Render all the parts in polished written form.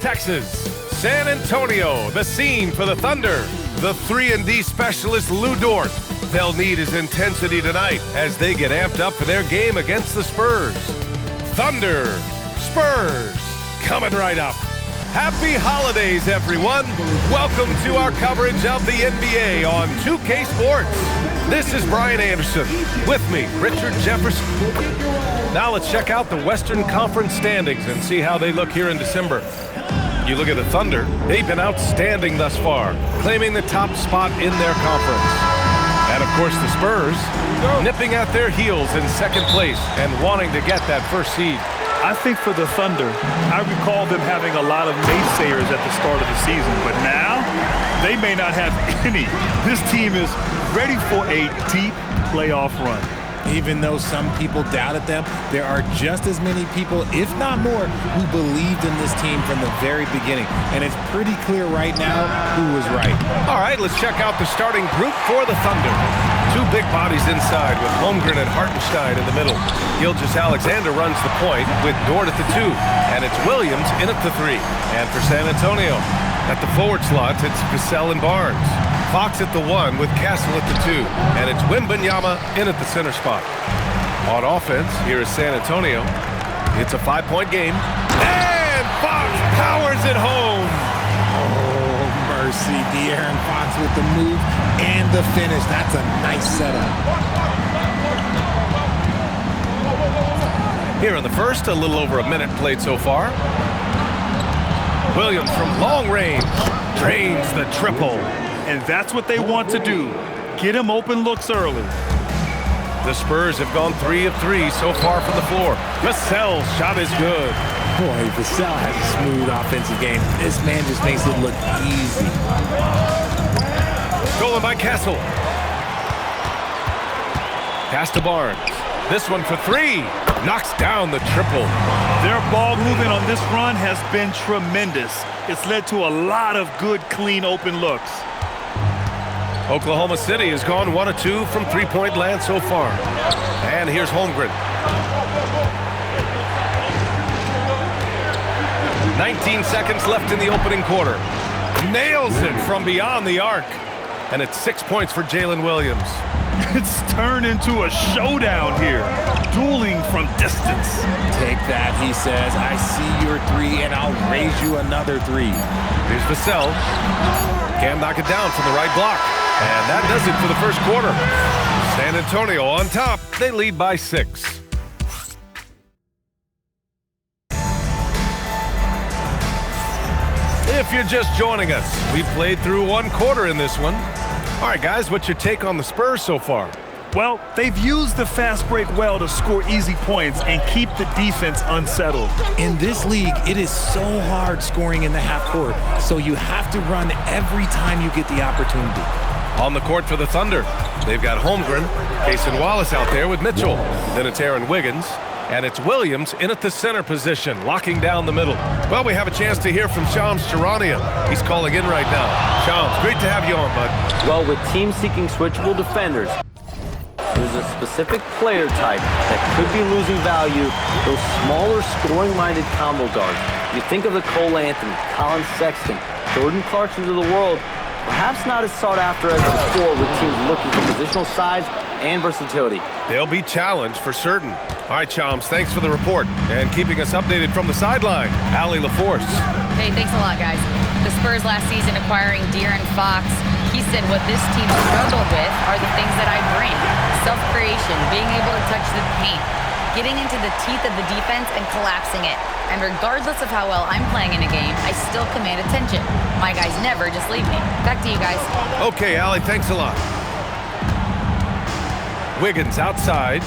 Texas, San Antonio, the scene for the Thunder. The 3-and-D specialist Lou Dort. They'll need his intensity tonight as they get amped up for their game against the Spurs. Thunder, Spurs, coming right up. Happy holidays, everyone. Welcome to our coverage of the NBA on 2K Sports. This is Brian Anderson. With me, Richard Jefferson. Now let's check out the Western Conference standings and see how they look here in December. You look at the Thunder, they've been outstanding thus far, claiming the top spot in their conference. And of course the Spurs, nipping at their heels in second place and wanting to get that first seed. I think for the Thunder, I recall them having a lot of naysayers at the start of the season, but now they may not have any. This team is ready for a deep playoff run. Even though some people doubted them, there are just as many people, if not more, who believed in this team from the very beginning. And it's pretty clear right now who was right. All right, let's check out the starting group for the Thunder. Two big bodies inside with Holmgren and Hartenstein in the middle. Gilgeous-Alexander runs the point with Dort at the 2, and it's Williams in at the 3. And for San Antonio, at the forward slot, it's Vassell and Barnes. Fox at the 1 with Castle at the 2, and it's Wembanyama in at the center spot. On offense, here is San Antonio. It's a 5-point game, and Fox powers it home. Oh, mercy. De'Aaron Fox with the move and the finish. That's a nice setup. Here in the first, a little over a minute played so far. Williams from long range drains the triple. And that's what they want to do. Get him open looks early. The Spurs have gone 3 of 3 so far from the floor. Vassell's shot is good. Boy, Vassell has a smooth offensive game. This man just makes it look easy. Stolen by Castle. Pass to Barnes. This one for 3. Knocks down the triple. Their ball movement on this run has been tremendous. It's led to a lot of good, clean, open looks. Oklahoma City has gone 1 of 2 from three-point land so far. And here's Holmgren. 19 seconds left in the opening quarter. Nails it from beyond the arc. And it's 6 points for Jalen Williams. It's turned into a showdown here. Dueling from distance. Take that, he says. I see your 3, and I'll raise you another 3. Here's Vassell. Can't knock it down from the right block. And that does it for the first quarter. San Antonio on top. They lead by 6. If you're just joining us, we played through 1 quarter in this one. All right, guys, what's your take on the Spurs so far? Well, they've used the fast break well to score easy points and keep the defense unsettled. In this league, it is so hard scoring in the half court, so you have to run every time you get the opportunity. On the court for the Thunder, they've got Holmgren, Cason Wallace out there with Mitchell. Then it's Aaron Wiggins, and it's Williams in at the center position, locking down the middle. Well, we have a chance to hear from Shams Charania. He's calling in right now. Shams, great to have you on, bud. Well, with teams seeking switchable defenders, there's a specific player type that could be losing value, those smaller scoring-minded combo guards. You think of the Cole Anthony, Colin Sexton, Jordan Clarksons of the world, perhaps not as sought after as before with teams looking for positional size and versatility. They'll be challenged for certain. All right, Shams, thanks for the report and keeping us updated from the sideline. Allie LaForce. Hey, thanks a lot, guys. The Spurs last season acquiring De'Aaron Fox, he said what this team struggled with are the things that I bring. Self-creation, being able to touch the paint, getting into the teeth of the defense and collapsing it. And regardless of how well I'm playing in a game, I still command attention. My guys never just leave me. Back to you guys. Okay, Allie, thanks a lot. Wiggins outside.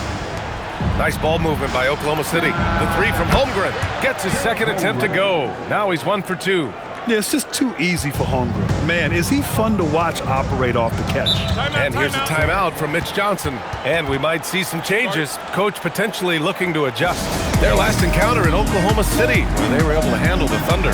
Nice ball movement by Oklahoma City. The 3 from Holmgren gets his second attempt to go. Now he's 1 for 2. Yeah, it's just too easy for Holmgren. Man, is he fun to watch operate off the catch. And here's a timeout from Mitch Johnson. And we might see some changes. Coach potentially looking to adjust. Their last encounter in Oklahoma City, where they were able to handle the Thunder.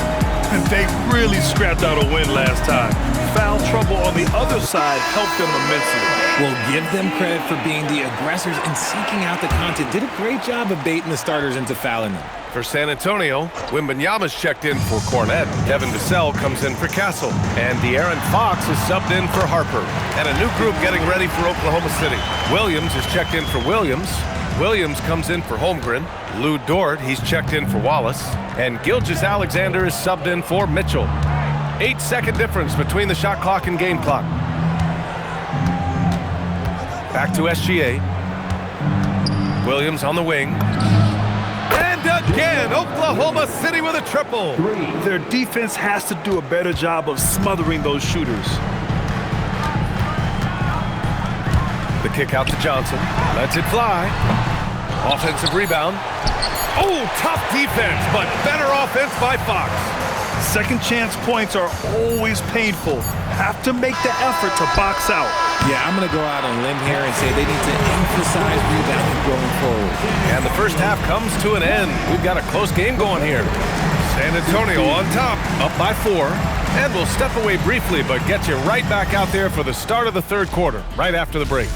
They really scrapped out a win last time. foul trouble on the other side helped them immensely. We'll give them credit for being the aggressors and seeking out the content. Did a great job of baiting the starters into fouling them. For San Antonio, Wembanyama's checked in for Cornette. Devin Vassell comes in for Castle. And De'Aaron Fox is subbed in for Harper. And a new group getting ready for Oklahoma City. Williams is checked in for Williams. Williams comes in for Holmgren. Lou Dort, he's checked in for Wallace. And Gilgeous-Alexander is subbed in for Mitchell. 8-second difference between the shot clock and game clock. Back to SGA. Williams on the wing. And again, Oklahoma City with a triple. Their defense has to do a better job of smothering those shooters. The kick out to Johnson. Lets it fly. Offensive rebound. Oh, tough defense, but better offense by Fox. Second chance points are always painful. Have to make the effort to box out. Yeah, I'm going to go out on a limb here and say they need to emphasize rebounding going forward. And the first half comes to an end. We've got a close game going here. San Antonio on top, up by 4. And we'll step away briefly, but get you right back out there for the start of the third quarter, right after the break.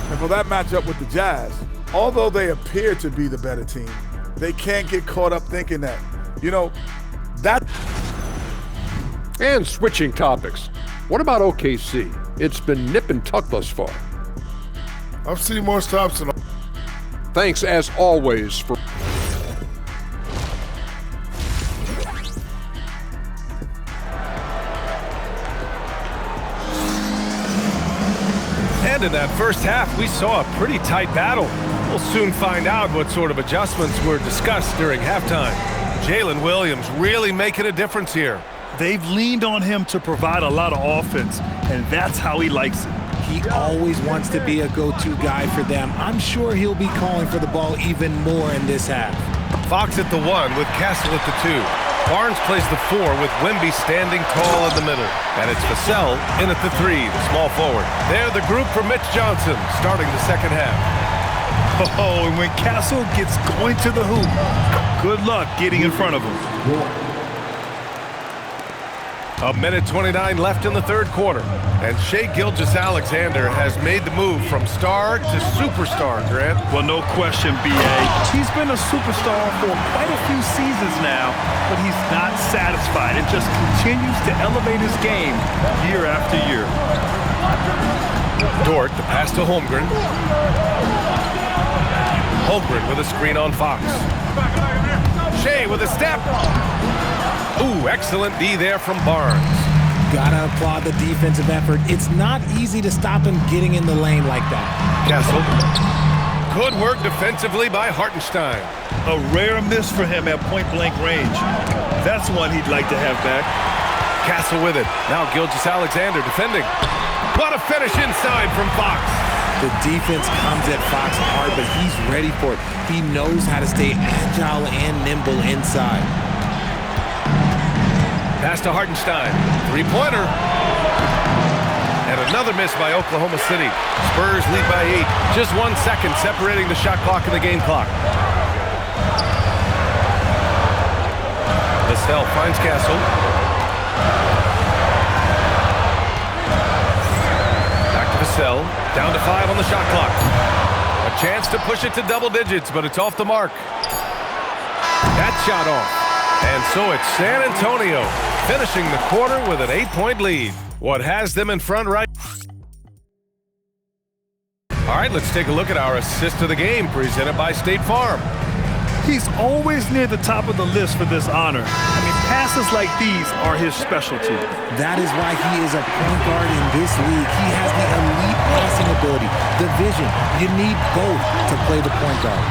And for that matchup with the Jazz, although they appear to be the better team, they can't get caught up thinking that, that. And switching topics, what about OKC? It's been nip and tuck thus far. I've seen more stops than. Thanks as always for. And in that first half, we saw a pretty tight battle. We'll soon find out what sort of adjustments were discussed during halftime. Jalen Williams really making a difference here. They've leaned on him to provide a lot of offense, and that's how he likes it. He always wants to be a go-to guy for them. I'm sure he'll be calling for the ball even more in this half. Fox at the 1 with Castle at the 2. Barnes plays the 4 with Wemby standing tall in the middle. And it's Vassell in at the 3, the small forward. They're the group for Mitch Johnson starting the second half. Oh, and when Castle gets going to the hoop, good luck getting in front of him. A minute 29 left in the third quarter. And Shai Gilgeous-Alexander has made the move from star to superstar, Grant. Well, no question, B.A. He's been a superstar for quite a few seasons now, but he's not satisfied and just continues to elevate his game year after year. Dort, the pass to Holmgren. Holmgren with a screen on Fox. Shai with a step. Ooh, excellent D there from Barnes. Gotta applaud the defensive effort. It's not easy to stop him getting in the lane like that. Castle. Good work defensively by Hartenstein. A rare miss for him at point-blank range. That's one he'd like to have back. Castle with it. Now Gilgeous-Alexander defending. What a finish inside from Fox. The defense comes at Fox hard, but he's ready for it. He knows how to stay agile and nimble inside. Pass to Hartenstein. Three-pointer. And another miss by Oklahoma City. Spurs lead by 8. Just 1 second separating the shot clock and the game clock. Vassell finds Castle. Back to Vassell. Down to 5 on the shot clock. A chance to push it to double digits, but it's off the mark. That shot off. And so it's San Antonio finishing the quarter with an 8-point lead. What has them in front right? All right, let's take a look at our assist of the game presented by State Farm. He's always near the top of the list for this honor. I mean, passes like these are his specialty. That is why he is a point guard in this league. He has the elite passing ability, the vision. You need both to play the point guard.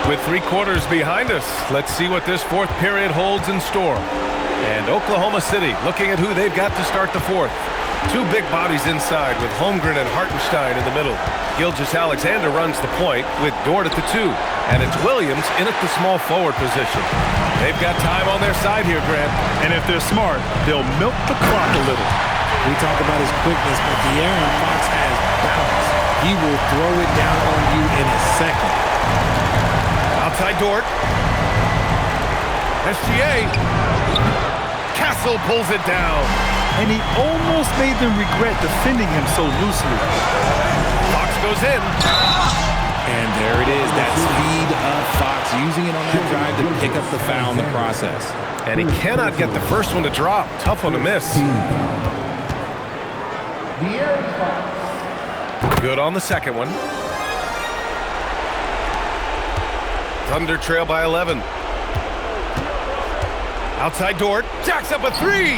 With 3 quarters behind us, let's see what this fourth period holds in store. And Oklahoma City looking at who they've got to start the fourth. 2 big bodies inside with Holmgren and Hartenstein in the middle. Gilgeous-Alexander runs the point with Dort at the 2. And it's Williams in at the small forward position. They've got time on their side here, Grant. And if they're smart, they'll milk the clock a little. We talk about his quickness, but De'Aaron Fox has balance. He will throw it down on you in a second. Outside Dort. SGA. Castle pulls it down. And he almost made them regret defending him so loosely. Fox goes in. And there it is, that speed of Fox, using it on that drive to pick up the foul in the process. And he cannot get the first one to drop. Tough one to miss. Good on the second one. Thunder trail by 11. Outside Dort. Jacks up a three.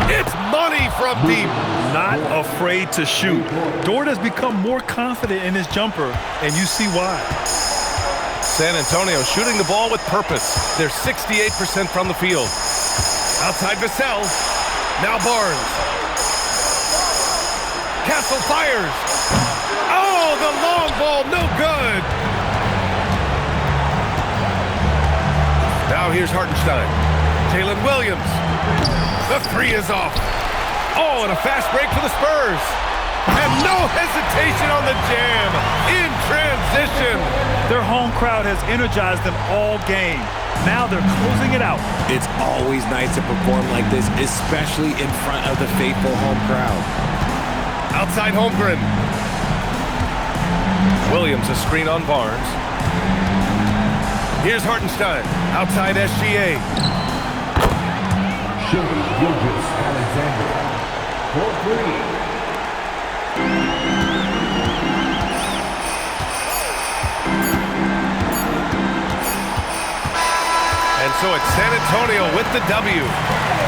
It's money from deep. Not afraid to shoot. Dort has become more confident in his jumper, and you see why. San Antonio shooting the ball with purpose. They're 68% from the field. Outside Vassell. Now Barnes. Castle fires. Oh, the long ball, no good. Now here's Hartenstein. Jalen Williams. The three is off. Oh, and a fast break for the Spurs. And no hesitation on the jam. In transition. Their home crowd has energized them all game. Now they're closing it out. It's always nice to perform like this, especially in front of the faithful home crowd. Outside Holmgren. Williams a screen on Barnes. Here's Hartenstein. Outside SGA. Gilgeous-Alexander for three. And so it's San Antonio with the W.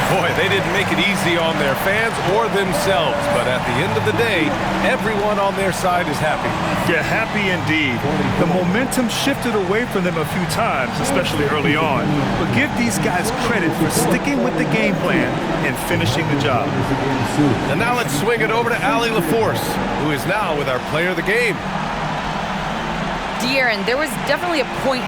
Boy, they didn't make it easy on their fans or themselves, but at the end of the day, everyone on their side is happy. Yeah, happy indeed. The momentum shifted away from them a few times, especially early on. But give these guys credit for sticking with the game plan and finishing the job. And now let's swing it over to Allie LaForce, who is now with our player of the game. De'Aaron, there was definitely a point